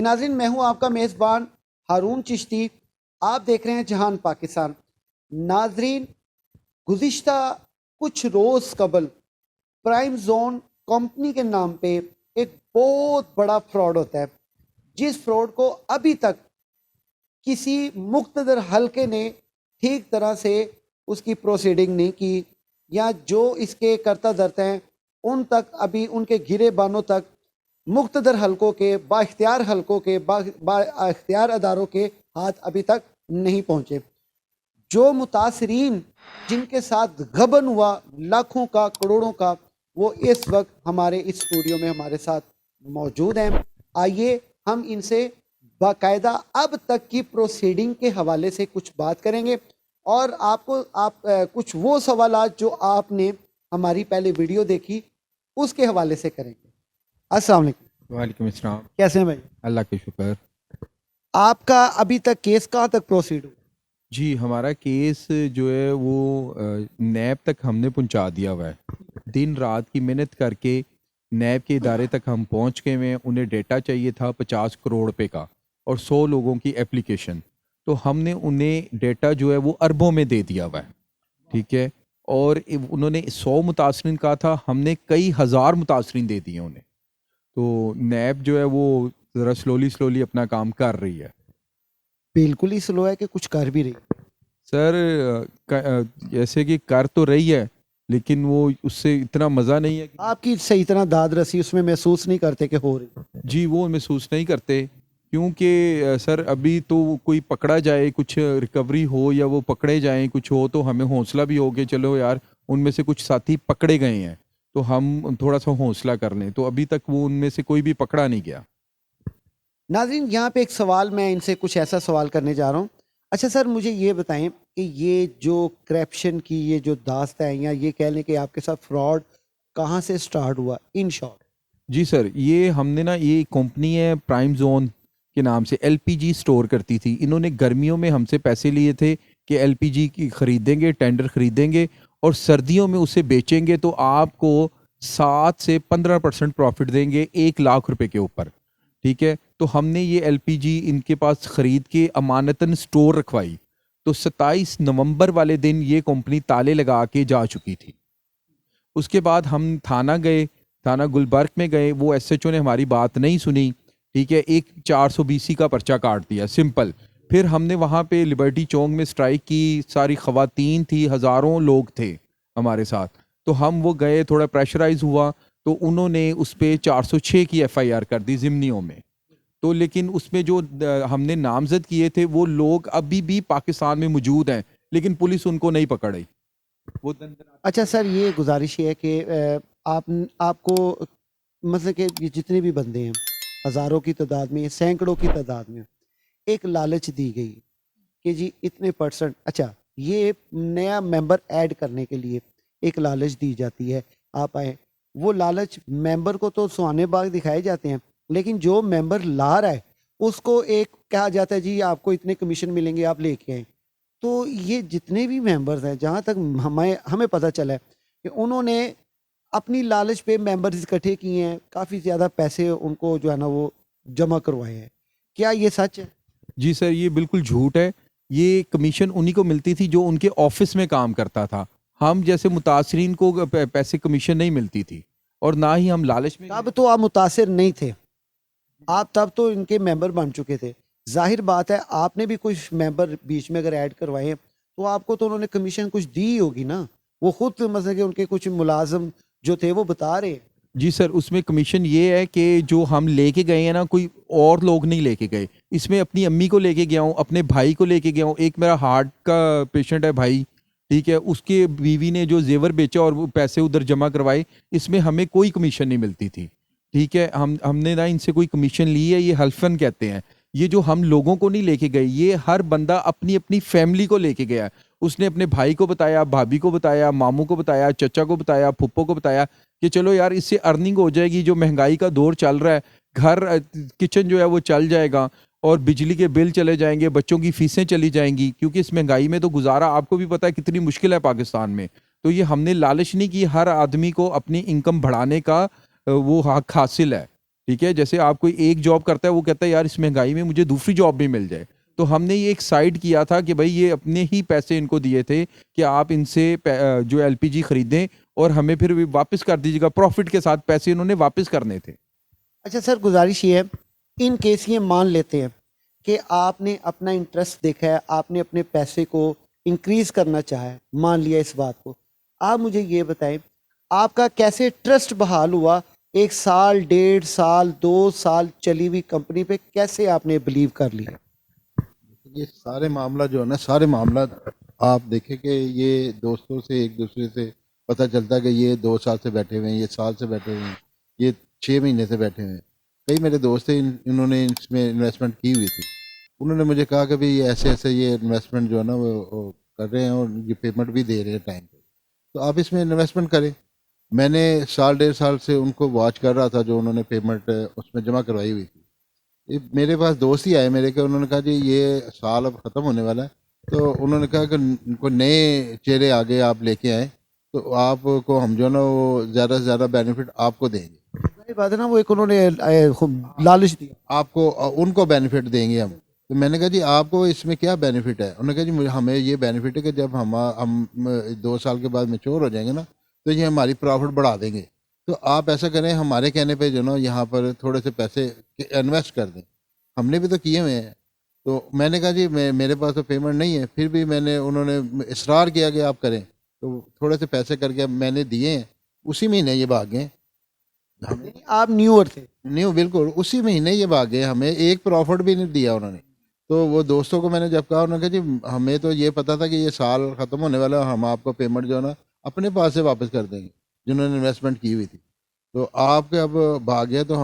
ناظرین، میں ہوں آپ کا میزبان ہارون چشتی. آپ دیکھ رہے ہیں جہان پاکستان. ناظرین، گزشتہ کچھ روز قبل پرائم زون کمپنی کے نام پہ ایک بہت بڑا فراڈ ہوتا ہے، جس فراڈ کو ابھی تک کسی مقتدر حلقے نے ٹھیک طرح سے اس کی پروسیڈنگ نہیں کی، یا جو اس کے کرتا دھرتا ہیں ان تک ابھی ان کے گرے بانوں تک مقتدر حلقوں کے با اختیار حلقوں کے با اختیار اداروں کے ہاتھ ابھی تک نہیں پہنچے. جو متاثرین جن کے ساتھ غبن ہوا لاکھوں کا کروڑوں کا، وہ اس وقت ہمارے اس اسٹوڈیو میں ہمارے ساتھ موجود ہیں. آئیے ہم ان سے باقاعدہ اب تک کی پروسیڈنگ کے حوالے سے کچھ بات کریں گے، اور آپ کچھ وہ سوالات جو آپ نے ہماری پہلے ویڈیو دیکھی اس کے حوالے سے کریں گے. السلام علیکم. وعلیکم السلام. کیسے ہیں بھائی؟ اللہ کا شکر. آپ کا ابھی تک کیس کہاں تک پروسیڈ ہو؟ جی ہمارا کیس جو ہے وہ نیب تک ہم نے پہنچا دیا ہوا ہے. دن رات کی محنت کر کے نیب کے ادارے تک ہم پہنچ گئے ہیں. انہیں ڈیٹا چاہیے تھا 50 کروڑ روپے کا اور 100 لوگوں کی اپلیکیشن، تو ہم نے انہیں ڈیٹا جو ہے وہ اربوں میں دے دیا ہوا ہے. ٹھیک ہے، اور انہوں نے 100 متاثرین کہا تھا، ہم نے کئی ہزار متاثرین دے دیے انہیں. تو نیب جو ہے وہ ذرا سلولی اپنا کام کر رہی ہے. بالکل ہی سلو ہے کہ کچھ کر بھی رہی؟ سر جیسے کہ کر تو رہی ہے، لیکن وہ اس سے اتنا مزہ نہیں ہے. آپ کی صحیح طرح داد رسی اس میں محسوس نہیں کرتے کہ ہو رہی؟ جی وہ محسوس نہیں کرتے، کیونکہ سر ابھی تو کوئی پکڑا جائے، کچھ ریکوری ہو یا وہ پکڑے جائیں کچھ ہو، تو ہمیں حوصلہ بھی ہو کہ چلو یار ان میں سے کچھ ساتھی پکڑے گئے ہیں تو ہم تھوڑا سا حوصلہ کر لیں. تو ابھی تک وہ ان میں سے کوئی بھی پکڑا نہیں گیا. ناظرین، یہاں پہ ایک سوال میں ان سے کچھ ایسا سوال کرنے جا رہا ہوں. اچھا سر، مجھے یہ بتائیں کہ یہ جو کرپشن کی یہ جو داست ہے، یا یہ کہہ لیں کہ آپ کے ساتھ فراڈ کہاں سے سٹارٹ ہوا ان شارٹ؟ جی سر، یہ ہم نے نا، یہ کمپنی ہے پرائم زون کے نام سے، ایل پی جی سٹور کرتی تھی. انہوں نے گرمیوں میں ہم سے پیسے لیے تھے کہ ایل پی جی کی خریدیں گے، ٹینڈر خریدیں گے اور سردیوں میں اسے بیچیں گے تو آپ کو 7 سے 15% پروفٹ دیں گے 1,00,000 روپے کے اوپر. ٹھیک ہے، تو ہم نے یہ ایل پی جی ان کے پاس خرید کے امانتاً سٹور رکھوائی. تو 27 نومبر والے دن یہ کمپنی تالے لگا کے جا چکی تھی. اس کے بعد ہم تھانہ گئے، تھانہ گلبرگ میں گئے، وہ ایس ایچ او نے ہماری بات نہیں سنی. ٹھیک ہے، ایک 420 کا پرچہ کاٹ دیا سمپل. پھر ہم نے وہاں پہ لبرٹی چونک میں سٹرائک کی، ساری خواتین تھی، ہزاروں لوگ تھے ہمارے ساتھ. تو ہم وہ گئے، تھوڑا پریشرائز ہوا تو انہوں نے اس پہ 406 کی ایف آئی آر کر دی ضمنیوں میں. تو لیکن اس میں جو ہم نے نامزد کیے تھے وہ لوگ ابھی بھی پاکستان میں موجود ہیں، لیکن پولیس ان کو نہیں پکڑی. وہ اچھا سر، یہ گزارش یہ ہے کہ آپ کو مطلب کہ یہ جتنے بھی بندے ہیں ہزاروں کی تعداد میں، سینکڑوں کی تعداد میں، ایک لالچ دی گئی کہ جی اتنے پرسنٹ. اچھا، یہ نیا ممبر ایڈ کرنے کے لیے ایک لالچ دی جاتی ہے، آپ آئیں. وہ لالچ ممبر کو تو سہانے باغ دکھائے جاتے ہیں، لیکن جو ممبر لا رہا ہے اس کو ایک کہا جاتا ہے جی آپ کو اتنے کمیشن ملیں گے، آپ لے کے آئیں. تو یہ جتنے بھی ممبرز ہیں، جہاں تک ہمیں پتہ چلا ہے کہ انہوں نے اپنی لالچ پہ ممبرز اکٹھے کیے ہیں، کافی زیادہ پیسے ان کو جو ہے نا وہ جمع کروائے ہیں. کیا یہ سچ ہے؟ جی سر، یہ بالکل جھوٹ ہے. یہ کمیشن انہی کو ملتی تھی جو ان کے آفس میں کام کرتا تھا. ہم جیسے متاثرین کو پیسے کمیشن نہیں ملتی تھی، اور نہ ہی ہم لالچ میں. تب تو آپ متاثر نہیں تھے، آپ تب تو ان کے ممبر بن چکے تھے. ظاہر بات ہے آپ نے بھی کچھ ممبر بیچ میں اگر ایڈ کروائے ہیں تو آپ کو تو انہوں نے کمیشن کچھ دی ہوگی نا. وہ خود مثلا کہ ان کے کچھ ملازم جو تھے وہ بتا رہے ہیں. جی سر، اس میں کمیشن یہ ہے کہ جو ہم لے کے گئے ہیں نا، کوئی اور لوگ نہیں لے کے گئے. اس میں اپنی امی کو لے کے گیا ہوں، اپنے بھائی کو لے کے گیا ہوں. ایک میرا ہارٹ کا پیشنٹ ہے بھائی، ٹھیک ہے، اس کے بیوی نے جو زیور بیچا اور وہ پیسے ادھر جمع کروائے، اس میں ہمیں کوئی کمیشن نہیں ملتی تھی. ٹھیک ہے، ہم نے نہ ان سے کوئی کمیشن لی ہے. یہ حلفن کہتے ہیں. یہ جو ہم لوگوں کو نہیں لے کے گئے، یہ ہر بندہ اپنی اپنی فیملی کو لے کے گیا. اس نے اپنے بھائی کو بتایا، بھابھی کو بتایا، ماموں کو بتایا، چچا کو بتایا، پھپھو کو بتایا کہ چلو یار اس سے ارننگ ہو جائے گی. جو مہنگائی کا دور چل رہا ہے، گھر کچن جو ہے وہ چل جائے گا، اور بجلی کے بل چلے جائیں گے، بچوں کی فیسیں چلی جائیں گی، کیونکہ اس مہنگائی میں تو گزارا آپ کو بھی پتہ ہے کتنی مشکل ہے پاکستان میں. تو یہ ہم نے لالچ نہیں کی، ہر آدمی کو اپنی انکم بڑھانے کا وہ حق حاصل ہے. ٹھیک ہے. جیسے آپ کوئی ایک جاب کرتا ہے وہ کہتا ہے یار اس مہنگائی میں مجھے دوسری جاب بھی مل جائے, تو ہم نے یہ ایک سائڈ کیا تھا کہ بھائی یہ اپنے ہی پیسے ان کو دیے تھے کہ آپ ان سے جو ایل پی جی خریدیں اور ہمیں پھر واپس کر دیجیے گا پروفٹ کے ساتھ, پیسے انہوں نے واپس کرنے تھے. اچھا سر, گزارش یہ ہے, ان کیس یہ مان لیتے ہیں کہ آپ نے اپنا انٹرسٹ دیکھا ہے, آپ نے اپنے پیسے کو انکریز کرنا چاہا ہے, مان لیا اس بات کو, آپ مجھے یہ بتائیں آپ کا کیسے ٹرسٹ بحال ہوا 1 سال 1.5 سال 2 سال چلی ہوئی کمپنی پہ, کیسے آپ نے بلیو کر لیا؟ یہ سارے معاملہ جو ہے نا, سارے معاملات آپ دیکھیں کہ یہ دوستوں سے ایک دوسرے سے پتہ چلتا ہے کہ یہ 2 سال سے بیٹھے ہوئے ہیں, یہ سال سے بیٹھے ہوئے ہیں, یہ 6 مہینے سے بیٹھے ہوئے ہیں. کئی میرے دوست ہیں انہوں نے اس میں انویسٹمنٹ کی ہوئی تھی, انہوں نے مجھے کہا کہ بھائی ایسے ایسے یہ انویسٹمنٹ جو ہے نا وہ کر رہے ہیں اور یہ پیمنٹ بھی دے رہے ہیں ٹائم پہ, تو آپ اس میں انویسٹمنٹ کریں. میں نے 1.5 سال سے ان کو واچ کر رہا تھا جو انہوں نے پیمنٹ اس میں جمع کروائی ہوئی تھی. میرے پاس دوست ہی آئے میرے کہ انہوں نے کہا جی یہ سال اب ختم ہونے والا ہے, تو انہوں نے کہا کہ کوئی نئے چہرے آگے آپ لے کے آئیں تو آپ کو ہم جو ہے نا وہ زیادہ سے زیادہ بینیفٹ آپ کو دیں گے. یہ بات ہے نا, وہ ایک انہوں نے لالچ دیا آپ کو ان کو بینیفٹ دیں گے ہم. تو میں نے کہا جی آپ کو اس میں کیا بینیفٹ ہے؟ انہوں نے کہا جی ہمیں یہ بینیفٹ ہے کہ جب ہم 2 سال کے بعد میچور ہو جائیں گے نا تو یہ ہماری پروفٹ بڑھا دیں گے, تو آپ ایسا کریں ہمارے کہنے پہ جو نا یہاں پر تھوڑے سے پیسے انویسٹ کر دیں, ہم نے بھی تو کیے ہوئے ہیں. تو میں نے کہا جی میرے پاس تو پیمنٹ نہیں ہے, پھر بھی انہوں نے اصرار کیا کہ آپ کریں, تو تھوڑے سے پیسے کر کے میں نے دیے ہیں. اسی مہینے یہ بھاگ گئے. آپ نیور تھے؟ نیو, بالکل اسی مہینے یہ بھاگ گئے, ہمیں ایک پروفٹ بھی نہیں دیا انہوں نے. تو وہ دوستوں کو میں نے جب کہا, انہوں نے کہا جی ہمیں تو یہ پتا تھا کہ یہ سال ختم ہونے والا ہے, ہم آپ کو پیمنٹ جو ہے نا اپنے پاس سے واپس کر دیں گے جنہوں نے انویسٹمنٹ کی ہوئی تھی. تو آپ کے اب بھاگ گئے تو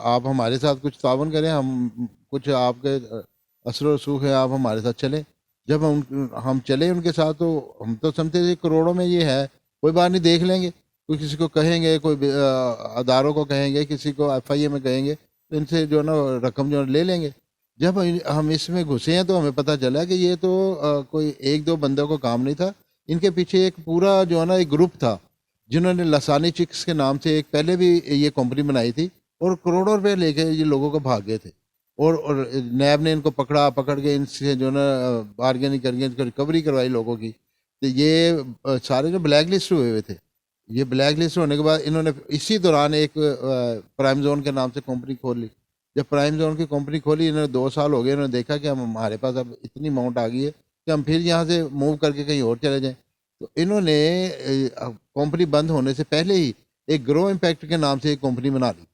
آپ ہمارے ساتھ کچھ تعاون کریں, ہم کچھ آپ کے اثر و رسوخ ہے, آپ ہمارے ساتھ چلیں. جب ہم چلے ان کے ساتھ تو ہم تو سمجھتے تھے کروڑوں میں یہ ہے, کوئی بات نہیں دیکھ لیں گے, کوئی کسی کو کہیں گے, کوئی اداروں کو کہیں گے, کسی کو ایف آئی اے میں کہیں گے, تو ان سے جو ہے نا رقم جو لے لیں گے. جب ہم اس میں گھسے ہیں تو ہمیں پتہ چلا کہ یہ تو کوئی 1-2 بندوں کو کام نہیں تھا, ان کے پیچھے ایک پورا جو ہے نا ایک گروپ تھا جنہوں نے لسانی چکس کے نام سے ایک پہلے بھی یہ کمپنی بنائی تھی اور کروڑوں روپے لے کے یہ لوگوں کو بھاگ گئے تھے. اور نیب نے ان کو پکڑ کے ان سے جو ہے نا بارگیننگ کر کے ان کو ریکوری کروائی لوگوں کی. تو یہ سارے جو بلیک لسٹ ہوئے ہوئے تھے, یہ بلیک لسٹ ہونے کے بعد انہوں نے اسی دوران ایک پرائم زون کے نام سے کمپنی کھول لی. جب پرائم زون کی کمپنی کھولی, انہوں نے 2 سال ہو گئے, انہوں نے دیکھا کہ ہمارے پاس اب اتنی اماؤنٹ آ گئی ہے کہ ہم پھر یہاں سے موو کر کے کہیں اور چلے جائیں. تو انہوں نے کمپنی بند ہونے سے پہلے ہی ایک گرو امپیکٹ کے نام سے ایک کمپنی بنا لی.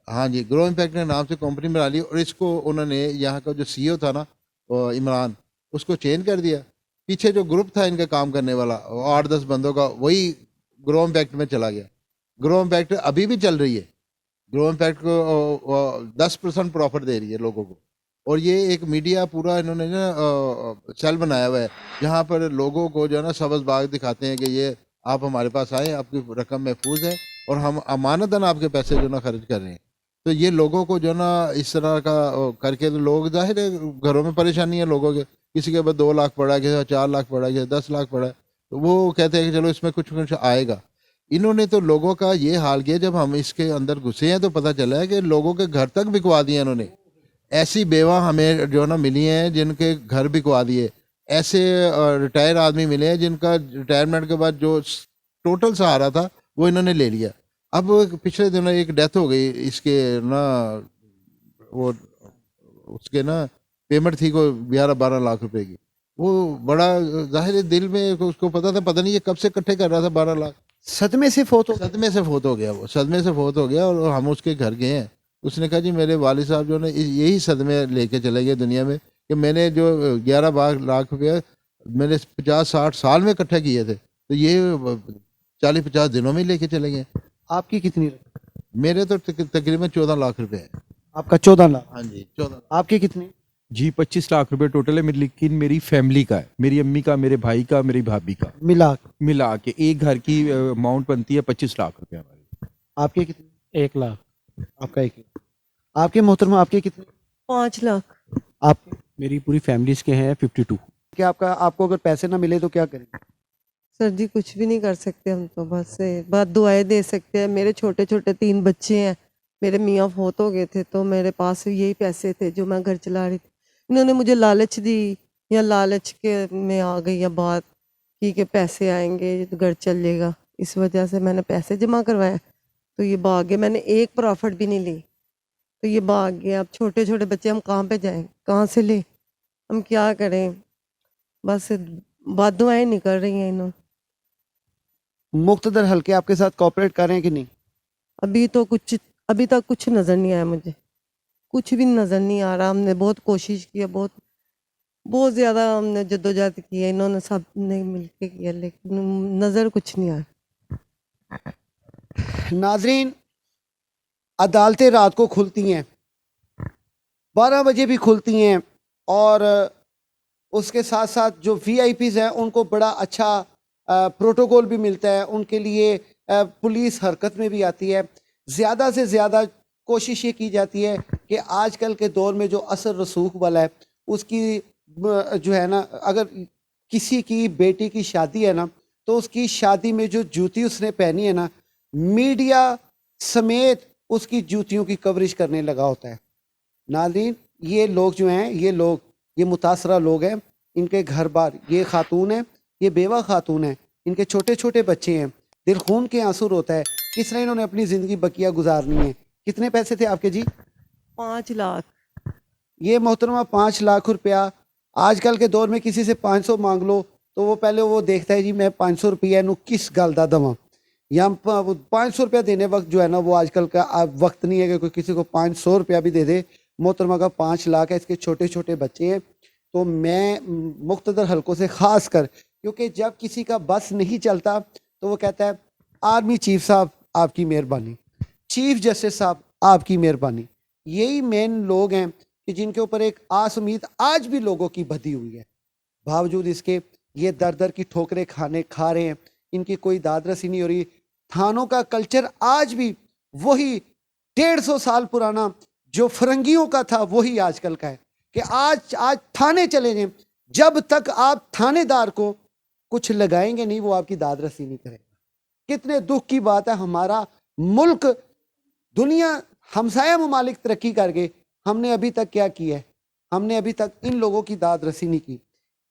ہاں جی, گرو امپیکٹ کے نام سے کمپنی بنا لی, اور اس کو انہوں نے یہاں کا جو سی او تھا نا عمران, اس کو چینج کر دیا. پیچھے جو گروپ تھا ان کا کام کرنے والا 8-10 بندوں کا, وہی گرو امپیکٹ میں چلا گیا. گرو امپیکٹ ابھی بھی چل رہی ہے, گرو امپیکٹ کو 10% پروفٹ دے رہی ہے لوگوں کو. اور یہ ایک میڈیا پورا انہوں نے نا سیل بنایا ہوا ہے جہاں پر لوگوں کو جو ہے نا سبز باغ دکھاتے ہیں کہ یہ آپ ہمارے پاس آئیں, آپ کی رقم محفوظ ہے اور ہم امانتاً آپ کے پیسے جو ہے نا خرچ کر رہے ہیں. تو یہ لوگوں کو جو ہے نا اس طرح کا کر کے لوگ ظاہر ہے گھروں میں پریشانی ہے لوگوں کے, کسی کے بعد 2 لاکھ پڑا ہے, کسی کا 4 لاکھ پڑا ہے, کسی کا 10 لاکھ پڑا ہے, تو وہ کہتے ہیں کہ چلو اس میں کچھ آئے گا. انہوں نے تو لوگوں کا یہ حال کیا, جب ہم اس کے اندر گھسے ہیں تو پتہ چلا ہے کہ لوگوں کے گھر تک بکوا دیے انہوں نے. ایسی بیوہ ہمیں جو ہے نا ملی ہیں جن کے گھر بکوا دیے, ایسے ریٹائر آدمی ملے ہیں جن کا ریٹائرمنٹ کے بعد جو ٹوٹل سہارا تھا وہ انہوں نے لے لیا. اب پچھلے دنوں ایک ڈیتھ ہو گئی اس کے نا, وہ اس کے نا پیمنٹ تھی کوئی 11-12 لاکھ روپے کی. وہ بڑا ظاہر دل میں اس کو پتا تھا, پتہ نہیں یہ کب سے اکٹھے کر رہا تھا 12 لاکھ. صدمے سے فوت ہو؟ صدمے سے فوت ہو گیا, وہ صدمے سے فوت ہو گیا. اور ہم اس کے گھر گئے ہیں, اس نے کہا جی میرے والد صاحب جو نے یہی صدمے لے کے چلے گئے دنیا میں کہ میں نے جو 11 لاکھ روپے میں نے 50-60 سال میں اکٹھے کیے تھے, تو یہ 40-50 دنوں میں لے کے چلے گئے. آپ کی کتنی رقم؟ میرے تو تقریباً 14 لاکھ روپے ہیں. آپ کا 14 لاکھ؟ ہاں جی 14. آپ کی کتنی؟ جی 25 لاکھ روپے ٹوٹل ہے, لیکن میری فیملی کا ہے, میری امی کا, میرے بھائی کا, میری بھابھی کا ملا کے ایک گھر کی اماؤنٹ بنتی ہے 25 لاکھ روپے ہماری. آپ کی کتنی؟ 1 لاکھ. آپ کا 1 لاکھ. آپ کے محترمہ آپ کے کتنے؟ 5 لاکھ. آپ کے؟ میری پوری فیملیز کے ہیں 52. کہ آپ کو اگر پیسے نہ ملے تو کیا کریں؟ سر جی کچھ بھی نہیں کر سکتے ہم تو, بس دعائیں دے سکتے ہیں. میرے چھوٹے چھوٹے 3 بچے ہیں, میرے میاں فوت ہو گئے تھے تو میرے پاس یہی پیسے تھے جو میں گھر چلا رہی تھی. انہوں نے مجھے لالچ دی یا لالچ کے میں آ گئی یا بات کی کہ پیسے آئیں گے تو گھر چل جائے گا. اس وجہ سے میں نے پیسے جمع کروائے تو یہ بھاگ گئے. میں نے ایک پرافٹ بھی نہیں لی تو یہ بھاگ گئے. اب چھوٹے چھوٹے بچے ہم کہاں پہ جائیں, کہاں سے لیں, ہم کیا کریں؟ بس بد دعائیں نکل رہی ہیں انہوں. مقتدر حلقے آپ کے ساتھ کوآپریٹ کر رہے ہیں کہ نہیں؟ ابھی تک کچھ نظر نہیں آیا مجھے, کچھ بھی نظر نہیں آ رہا. ہم نے بہت کوشش کی ہے, بہت زیادہ ہم نے جدوجہد کی ہے, انہوں نے سب نے مل کے کیا, لیکن نظر کچھ نہیں آ رہا. ناظرین, عدالتیں رات کو کھلتی ہیں, 12 بجے بھی کھلتی ہیں, اور اس کے ساتھ ساتھ جو وی آئی پیز ہیں ان کو بڑا اچھا پروٹوکول بھی ملتا ہے, ان کے لیے پولیس حرکت میں بھی آتی ہے. زیادہ سے زیادہ کوشش یہ کی جاتی ہے کہ آج کل کے دور میں جو اثر رسوخ والا ہے اس کی جو ہے نا, اگر کسی کی بیٹی کی شادی ہے نا تو اس کی شادی میں جو جوتی اس نے پہنی ہے نا, میڈیا سمیت اس کی جوتیوں کی کوریج کرنے لگا ہوتا ہے. ناظرین, یہ لوگ جو ہیں, یہ متاثرہ لوگ ہیں, ان کے گھر بار, یہ خاتون ہیں, یہ بیوہ خاتون ہیں, ان کے چھوٹے چھوٹے بچے ہیں, دل خون کے آنسو روتا ہے. کس طرح انہوں نے اپنی زندگی بقیہ گزارنی ہے. کتنے پیسے تھے آپ کے جی؟ 5 لاکھ. یہ محترمہ 5 لاکھ روپیہ. آج کل کے دور میں کسی سے 500 مانگ لو تو وہ پہلے وہ دیکھتا ہے جی میں 500 روپیہ نو کس گل دا دواں, یا 500 روپیہ دینے وقت جو ہے نا وہ آج کل کا وقت نہیں ہے کہ کوئی کسی کو 500 روپیہ بھی دے دے. محترمہ کا 5 لاکھ ہے, اس کے چھوٹے چھوٹے بچے ہیں. تو میں مقتدر حلقوں سے خاص کر, کیونکہ جب کسی کا بس نہیں چلتا تو وہ کہتا ہے آرمی چیف صاحب آپ کی مہربانی, چیف جسٹس صاحب آپ کی مہربانی. یہی مین لوگ ہیں کہ جن کے اوپر ایک آس امید آج بھی لوگوں کی بدھی ہوئی ہے, باوجود اس کے یہ در در کی ٹھوکریں کھا رہے ہیں, ان کی کوئی داد رسی نہیں ہو رہی. تھانوں کا کلچر آج بھی وہی 150 سال پرانا جو فرنگیوں کا تھا وہی آج کل کا ہے, کہ آج تھانے چلے جائیں, جب تک آپ تھانے دار کو کچھ لگائیں گے نہیں وہ آپ کی داد رسی نہیں کرے گا. کتنے دکھ کی بات ہے, ہمارا ملک دنیا ہمسایہ ممالک ترقی کر گئے, ہم نے ابھی تک کیا کیا ہے؟ ہم نے ابھی تک ان لوگوں کی داد رسی نہیں کی.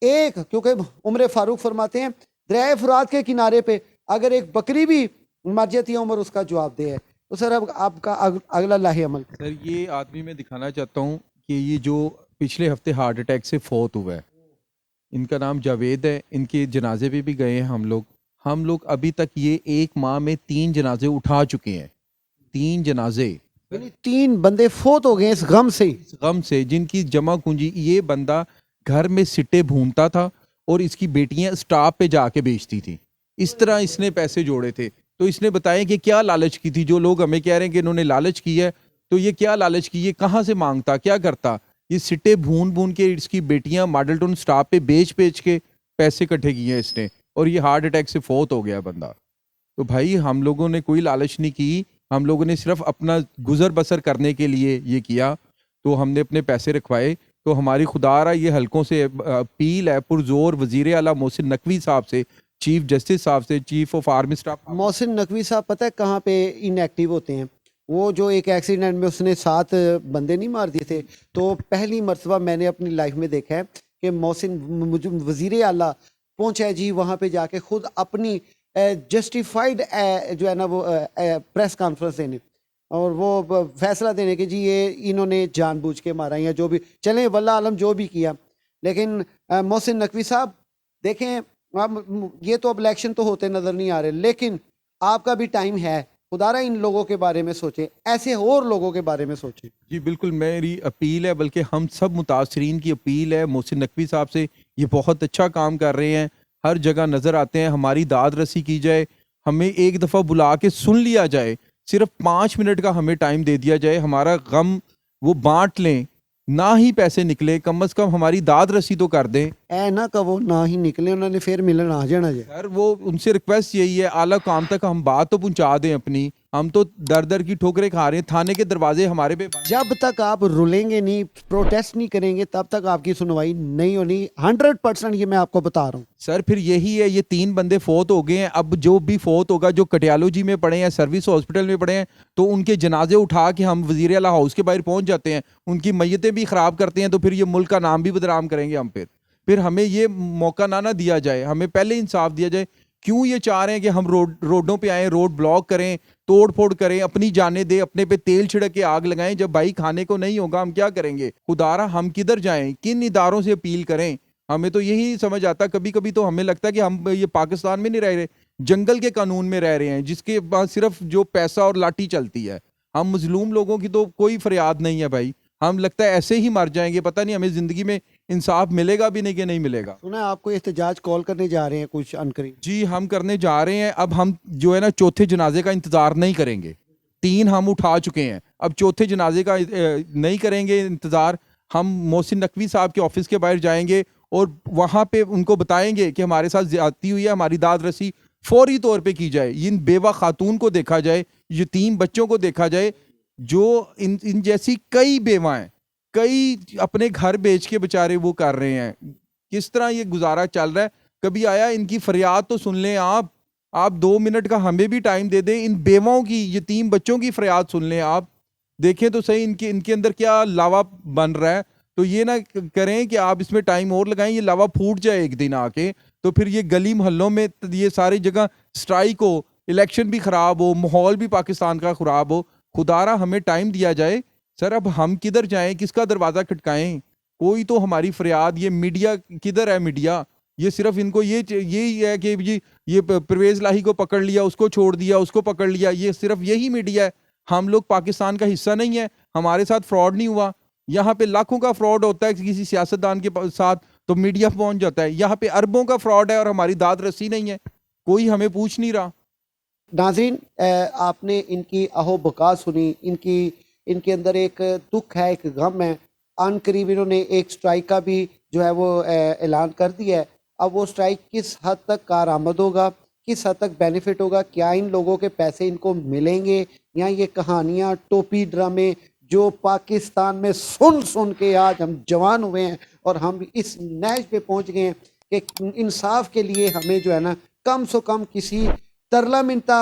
کیونکہ عمر فاروق فرماتے ہیں دریائے فرات کے کنارے پہ اگر ایک بکری بھی مر جاتی ہے عمر اس کا جواب دے ہے. تو سر اب آپ کا اگلا لاہ عمل. سر یہ آدمی میں دکھانا چاہتا ہوں کہ یہ جو پچھلے ہفتے ہارٹ اٹیک سے فوت ہوا ہے, ان کا نام جاوید ہے, ان کے جنازے پہ بھی گئے ہیں ہم لوگ ابھی تک یہ 1 ماہ میں 3 جنازے اٹھا چکے ہیں. 3 جنازے, یعنی 3 بندے فوت ہو گئے اس غم سے, جن کی جمع کنجی. یہ بندہ گھر میں سٹے بھونتا تھا اور اس کی بیٹیاں اسٹاپ پہ جا کے بیچتی تھیں. اس طرح اس نے پیسے جوڑے تھے. تو اس نے بتایا کہ کیا لالچ کی تھی. جو لوگ ہمیں کہہ رہے ہیں کہ انہوں نے لالچ کی ہے, تو یہ کیا لالچ کی, یہ کہاں سے مانگتا, کیا کرتا. یہ سٹے بھون کے اس کی بیٹیاں ماڈل ٹاؤن اسٹاپ پہ بیچ کے پیسے اکٹھے کیے ہیں اس نے, اور یہ ہارٹ اٹیک سے فوت ہو گیا بندہ. تو بھائی ہم لوگوں نے کوئی لالچ نہیں کی, ہم لوگوں نے صرف اپنا گزر بسر کرنے کے لیے یہ کیا. تو ہم نے اپنے پیسے رکھوائے. تو ہماری خدا را یہ حلقوں سے اپیل ہے پرزور وزیر اعلیٰ محسن نقوی صاحب سے, چیف جسٹس صاحب سے, chief of army staff. Mohsin Naqvi صاحب پتہ ہے کہاں پہ ان ایکٹیو ہوتے ہیں؟ وہ جو ایک ایکسیڈنٹ میں اس نے 7 بندے نہیں مار دیے تھے, تو پہلی مرتبہ میں نے اپنی لائف میں دیکھا ہے کہ محسن وزیر اعلیٰ پہنچا ہے جی وہاں پہ جا کے خود اپنی جسٹیفائڈ جو ہے نا وہ پریس کانفرنس دینے اور وہ فیصلہ دینے کہ جی یہ انہوں نے جان بوجھ کے مارا یا جو بھی, چلیں واللہ عالم جو بھی کیا. لیکن محسن نقوی صاحب دیکھیں, یہ تو اب الیکشن تو ہوتے نظر نہیں آ رہے, لیکن آپ کا بھی ٹائم ہے, خدا را ان لوگوں کے بارے میں سوچیں, ایسے اور لوگوں کے بارے میں سوچیں. جی بالکل میری اپیل ہے, بلکہ ہم سب متاثرین کی اپیل ہے محسن نقوی صاحب سے. یہ بہت اچھا کام کر رہے ہیں, ہر جگہ نظر آتے ہیں, ہماری داد رسی کی جائے, ہمیں ایک دفعہ بلا کے سن لیا جائے, صرف 5 منٹ کا ہمیں ٹائم دے دیا جائے, ہمارا غم وہ بانٹ لیں, نہ ہی پیسے نکلے, کم از کم ہماری داد رسی تو کر دیں. اے نہ کہ وہ نہ ہی نکلے, انہوں نے پھر ملن آ جانا جائے. سر وہ ان سے ریکویسٹ یہی ہے, اعلیٰ کام تک ہم بات تو پہنچا دیں اپنی, ہم تو در در کی ٹھوکریں کھا رہے ہیں, تھانے کے دروازے ہمارے پہ بند. جب تک آپ رولیں گے نہیں, پروٹیسٹ نہیں کریں گے, تب تک آپ کی سنوائی نہیں ہونی. 100% یہ میں آپ کو بتا رہا ہوں. سر پھر یہی ہے, یہ 3 بندے فوت ہو گئے ہیں, اب جو بھی فوت ہوگا, جو کٹیالوجی میں پڑے ہیں, سروس ہاسپٹل میں پڑے ہیں, تو ان کے جنازے اٹھا کے ہم وزیر اعلیٰ ہاؤس کے باہر پہنچ جاتے ہیں, ان کی میتیں بھی خراب کرتے ہیں, تو پھر یہ ملک کا نام بھی بدنام کریں گے ہم. پھر ہمیں یہ موقع نہ دیا جائے, ہمیں پہلے انصاف دیا جائے. کیوں یہ چاہ رہے ہیں کہ ہم روڈوں پہ آئیں, روڈ بلاک کریں, توڑ پھوڑ کریں, اپنی جانیں دیں, اپنے پہ تیل چھڑک کے آگ لگائیں؟ جب بھائی کھانے کو نہیں ہوگا ہم کیا کریں گے؟ خدارا ہم کدھر جائیں, کن اداروں سے اپیل کریں؟ ہمیں تو یہی سمجھ آتا. کبھی کبھی تو ہمیں لگتا ہے کہ ہم یہ پاکستان میں نہیں رہ رہے, جنگل کے قانون میں رہ رہے ہیں, جس کے پاس صرف جو پیسہ اور لاٹھی چلتی ہے. ہم مظلوم لوگوں کی تو کوئی فریاد نہیں ہے بھائی. ہم لگتا ہے ایسے ہی مر جائیں گے, پتہ نہیں ہمیں زندگی میں انصاف ملے گا بھی نہیں کہ نہیں ملے گا. سنا آپ کو احتجاج کال کرنے جا رہے ہیں کچھ عنقریب؟ جی ہم کرنے جا رہے ہیں. اب ہم جو ہے نا چوتھے جنازے کا انتظار نہیں کریں گے. 3 ہم اٹھا چکے ہیں, اب چوتھے جنازے کا نہیں کریں گے انتظار. ہم محسن نقوی صاحب کے آفس کے باہر جائیں گے اور وہاں پہ ان کو بتائیں گے کہ ہمارے ساتھ زیادتی ہوئی ہے, ہماری داد رسی فوری طور پہ کی جائے. ان بیوہ خاتون کو دیکھا جائے, یتیم بچوں کو دیکھا جائے, جو ان جیسی کئی بیوہ ہیں, کئی اپنے گھر بیچ کے بےچارے وہ کر رہے ہیں. کس طرح یہ گزارا چل رہا ہے؟ کبھی آیا ان کی فریاد تو سن لیں آپ 2 منٹ کا ہمیں بھی ٹائم دے دیں. ان بیواؤں کی, یتیم بچوں کی فریاد سن لیں آپ, دیکھیں تو صحیح ان کے اندر کیا لاوا بن رہا ہے. تو یہ نہ کریں کہ آپ اس میں ٹائم اور لگائیں, یہ لاوا پھوٹ جائے ایک دن آ کے, تو پھر یہ گلی محلوں میں یہ ساری جگہ سٹرائک ہو, الیکشن بھی خراب ہو, ماحول بھی پاکستان کا خراب ہو. خدارا ہمیں ٹائم دیا جائے. سر اب ہم کدھر جائیں, کس کا دروازہ کھٹکائیں؟ کوئی تو ہماری فریاد, یہ میڈیا کدھر ہے؟ میڈیا یہ صرف ان کو یہی ہے کہ جی یہ پرویز لاہی کو پکڑ لیا, اس کو چھوڑ دیا, اس کو پکڑ لیا, یہ صرف یہی میڈیا ہے. ہم لوگ پاکستان کا حصہ نہیں ہے, ہمارے ساتھ فراڈ نہیں ہوا. یہاں پہ لاکھوں کا فراڈ ہوتا ہے کسی سیاستدان کے ساتھ, تو میڈیا پہنچ جاتا ہے. یہاں پہ اربوں کا فراڈ ہے اور ہماری داد رسی نہیں ہے, کوئی ہمیں پوچھ نہیں رہا. ناظرین, آپ نے ان کی اہو بکا سنی, ان کے اندر ایک دکھ ہے, ایک غم ہے. عنقریب انہوں نے ایک سٹرائک کا بھی جو ہے وہ اعلان کر دیا ہے. اب وہ سٹرائک کس حد تک کارآمد ہوگا, کس حد تک بینیفٹ ہوگا, کیا ان لوگوں کے پیسے ان کو ملیں گے, یا یہ کہانیاں, ٹوپی ڈرامے جو پاکستان میں سن کے آج ہم جوان ہوئے ہیں اور ہم اس نیج پہ پہنچ گئے ہیں کہ انصاف کے لیے ہمیں جو ہے نا کم سے کم کسی ترلا منتا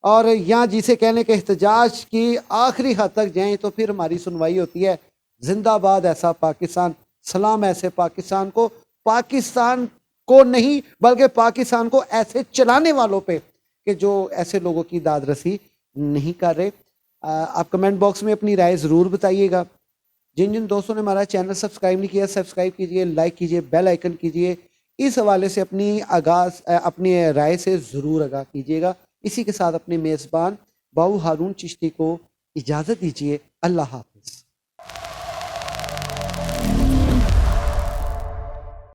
اور یا جسے کہنے کے احتجاج کی آخری حد تک جائیں تو پھر ہماری سنوائی ہوتی ہے. زندہ باد ایسا پاکستان, سلام ایسے پاکستان کو نہیں بلکہ پاکستان کو ایسے چلانے والوں پہ کہ جو ایسے لوگوں کی داد رسی نہیں کر رہے. آپ کمنٹ باکس میں اپنی رائے ضرور بتائیے گا. جن دوستوں نے ہمارا چینل سبسکرائب نہیں کیا, سبسکرائب کیجئے, لائک کیجئے, بیل آئیکن کیجئے. اس حوالے سے اپنی رائے سے ضرور آگاہ کیجیے گا. اسی کے ساتھ اپنے میزبان باؤ ہارون چشتی کو اجازت دیجیے. اللہ حافظ.